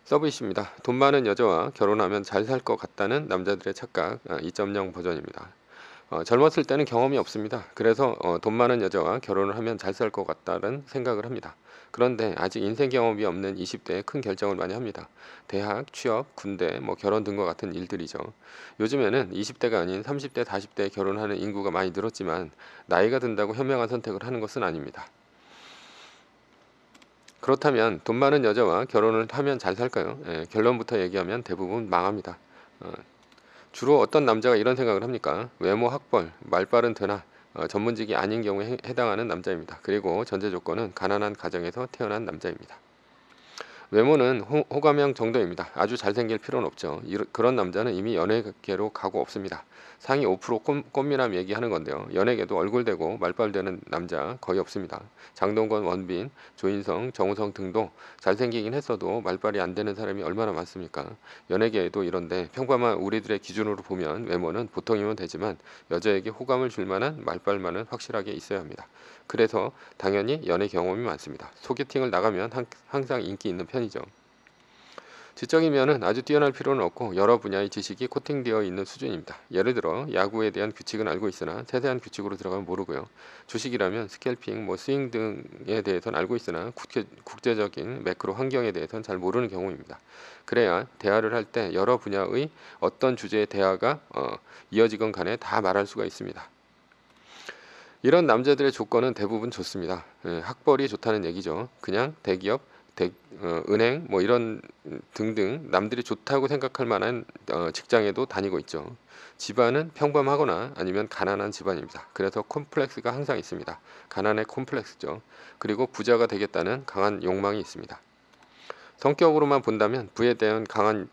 서브이십니다. 돈 많은 여자와 결혼하면 잘 살 것 같다는 남자들의 착각 2.0 버전입니다. 젊었을 때는 경험이 없습니다. 그래서 돈 많은 여자와 결혼을 하면 잘 살 것 같다는 생각을 합니다. 그런데 아직 인생 경험이 없는 20대에 큰 결정을 많이 합니다. 대학, 취업, 군대, 결혼 등과 같은 일들이죠. 요즘에는 20대가 아닌 30대, 40대에 결혼하는 인구가 많이 늘었지만 나이가 든다고 현명한 선택을 하는 것은 아닙니다. 그렇다면 돈 많은 여자와 결혼을 하면 잘 살까요? 결론부터 얘기하면 대부분 망합니다. 어, 주로 어떤 남자가 이런 생각을 합니까? 외모, 학벌, 말빨은 되나 전문직이 아닌 경우에 해당하는 남자입니다. 그리고 전제 조건은 가난한 가정에서 태어난 남자입니다. 외모는 호감형 정도입니다. 아주 잘생길 필요는 없죠. 그런 남자는 이미 연예계로 가고 없습니다. 상위 5% 꽃미남 얘기하는 건데요. 연예계도 얼굴 대고 말빨 되는 남자 거의 없습니다. 장동건, 원빈, 조인성, 정우성 등도 잘생기긴 했어도 말빨이 안 되는 사람이 얼마나 많습니까? 연예계에도 이런데 평범한 우리들의 기준으로 보면 외모는 보통이면 되지만 여자에게 호감을 줄 만한 말빨만은 확실하게 있어야 합니다. 그래서 당연히 연애 경험이 많습니다. 소개팅을 나가면 항상 인기 있는 편이죠. 지적인 면은 아주 뛰어날 필요는 없고 여러 분야의 지식이 코팅되어 있는 수준입니다. 예를 들어 야구에 대한 규칙은 알고 있으나 세세한 규칙으로 들어가면 모르고요. 주식이라면 스캘핑, 스윙 등에 대해서는 알고 있으나 국제적인 매크로 환경에 대해서는 잘 모르는 경우입니다. 그래야 대화를 할 때 여러 분야의 어떤 주제의 대화가 이어지건 간에 다 말할 수가 있습니다. 이런 남자들의 조건은 대부분 좋습니다. 학벌이 좋다는 얘기죠. 그냥 대기업, 은행 이런 등등 남들이 좋다고 생각할 만한 직장에도 다니고 있죠. 집안은 평범하거나 아니면 가난한 집안입니다. 그래서 콤플렉스가 항상 있습니다. 가난의 콤플렉스죠. 그리고 부자가 되겠다는 강한 욕망이 있습니다. 성격으로만 본다면 부에 대한 강한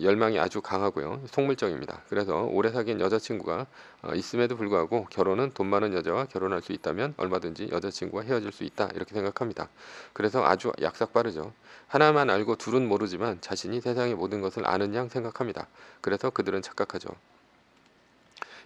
열망이 아주 강하고요. 속물적입니다. 그래서 오래 사귄 여자친구가 있음에도 불구하고 결혼은 돈 많은 여자와 결혼할 수 있다면 얼마든지 여자친구와 헤어질 수 있다 이렇게 생각합니다. 그래서 아주 약삭 빠르죠. 하나만 알고 둘은 모르지만 자신이 세상의 모든 것을 아는 양 생각합니다. 그래서 그들은 착각하죠.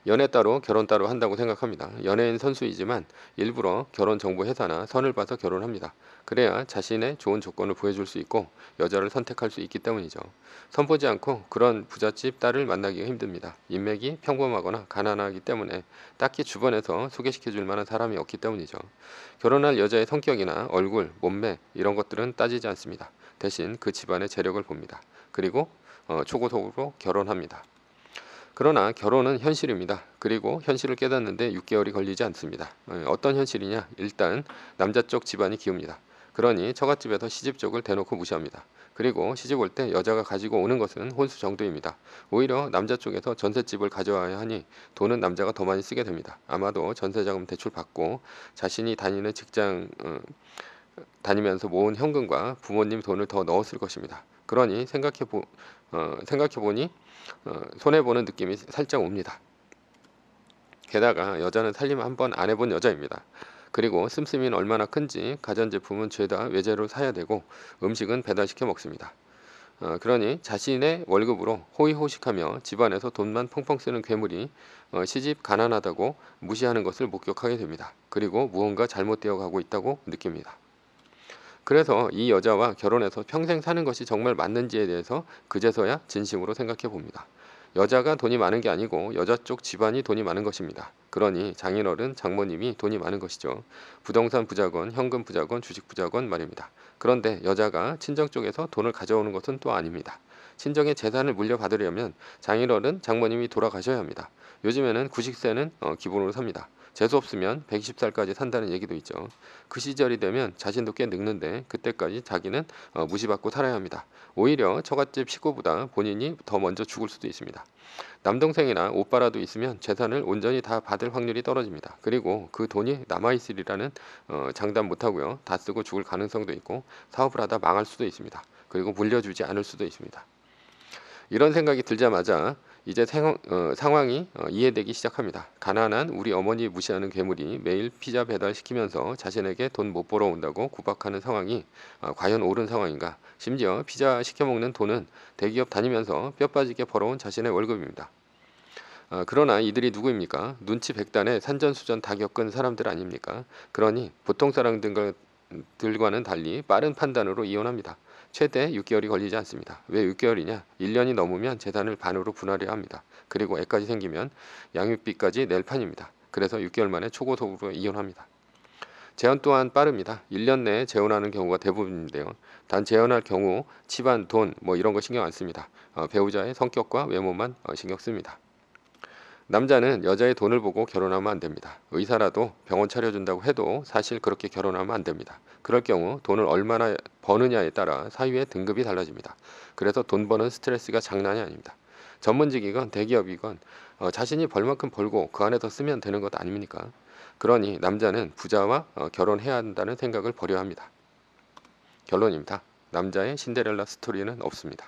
연애 따로 결혼 따로 한다고 생각합니다. 연예인 선수이지만 일부러 결혼 정보 회사나 선을 봐서 결혼합니다. 그래야 자신의 좋은 조건을 보여줄 수 있고 여자를 선택할 수 있기 때문이죠. 선보지 않고 그런 부잣집 딸을 만나기가 힘듭니다. 인맥이 평범하거나 가난하기 때문에 딱히 주변에서 소개시켜 줄 만한 사람이 없기 때문이죠. 결혼할 여자의 성격이나 얼굴, 몸매 이런 것들은 따지지 않습니다. 대신 그 집안의 재력을 봅니다. 그리고 초고속으로 결혼합니다. 그러나 결혼은 현실입니다. 그리고 현실을 깨닫는데 6개월이 걸리지 않습니다. 어떤 현실이냐? 일단 남자 쪽 집안이 기웁니다. 그러니 처갓집에서 시집 쪽을 대놓고 무시합니다. 그리고 시집 올 때 여자가 가지고 오는 것은 혼수 정도입니다. 오히려 남자 쪽에서 전셋집을 가져와야 하니 돈은 남자가 더 많이 쓰게 됩니다. 아마도 전세자금 대출 받고 자신이 다니는 직장 다니면서 모은 현금과 부모님 돈을 더 넣었을 것입니다. 그러니 생각해보니 손해보는 느낌이 살짝 옵니다. 게다가 여자는 살림 한 번 안 해본 여자입니다. 그리고 씀씀이는 얼마나 큰지 가전제품은 죄다 외제로 사야 되고 음식은 배달시켜 먹습니다. 그러니 자신의 월급으로 호의호식하며 집안에서 돈만 펑펑 쓰는 괴물이 시집 가난하다고 무시하는 것을 목격하게 됩니다. 그리고 무언가 잘못되어 가고 있다고 느낍니다. 그래서 이 여자와 결혼해서 평생 사는 것이 정말 맞는지에 대해서 그제서야 진심으로 생각해 봅니다. 여자가 돈이 많은 게 아니고 여자 쪽 집안이 돈이 많은 것입니다. 그러니 장인어른, 장모님이 돈이 많은 것이죠. 부동산 부자건, 현금 부자건, 주식 부자건 말입니다. 그런데 여자가 친정 쪽에서 돈을 가져오는 것은 또 아닙니다. 친정의 재산을 물려받으려면 장인어른, 장모님이 돌아가셔야 합니다. 요즘에는 90세는 기본으로 삽니다. 재수 없으면 120살까지 산다는 얘기도 있죠. 그 시절이 되면 자신도 꽤 늙는데 그때까지 자기는 무시받고 살아야 합니다. 오히려 처갓집 식구보다 본인이 더 먼저 죽을 수도 있습니다. 남동생이나 오빠라도 있으면 재산을 온전히 다 받을 확률이 떨어집니다. 그리고 그 돈이 남아있으리라는 장담 못하고요. 다 쓰고 죽을 가능성도 있고 사업을 하다 망할 수도 있습니다. 그리고 물려주지 않을 수도 있습니다. 이런 생각이 들자마자 이제 상황이 이해되기 시작합니다. 가난한 우리 어머니 무시하는 괴물이 매일 피자 배달시키면서 자신에게 돈 못 벌어온다고 구박하는 상황이 과연 옳은 상황인가? 심지어 피자 시켜먹는 돈은 대기업 다니면서 뼈 빠지게 벌어온 자신의 월급입니다. 그러나 이들이 누구입니까? 눈치 백단에 산전수전 다 겪은 사람들 아닙니까? 그러니 보통 사람들과는 달리 빠른 판단으로 이혼합니다. 최대 6개월이 걸리지 않습니다. 왜 6개월이냐? 1년이 넘으면 재산을 반으로 분할해야 합니다. 그리고 애까지 생기면 양육비까지 낼 판입니다. 그래서 6개월 만에 초고속으로 이혼합니다. 재혼 또한 빠릅니다. 1년 내에 재혼하는 경우가 대부분인데요. 단 재혼할 경우 집안, 돈 뭐 이런 거 신경 안 씁니다. 배우자의 성격과 외모만 신경 씁니다. 남자는 여자의 돈을 보고 결혼하면 안 됩니다. 의사라도 병원 차려준다고 해도 사실 그렇게 결혼하면 안 됩니다. 그럴 경우 돈을 얼마나 버느냐에 따라 사유의 등급이 달라집니다. 그래서 돈 버는 스트레스가 장난이 아닙니다. 전문직이건 대기업이건 자신이 벌 만큼 벌고 그 안에서 쓰면 되는 것 아닙니까? 그러니 남자는 부자와 결혼해야 한다는 생각을 버려야 합니다. 결론입니다. 남자의 신데렐라 스토리는 없습니다.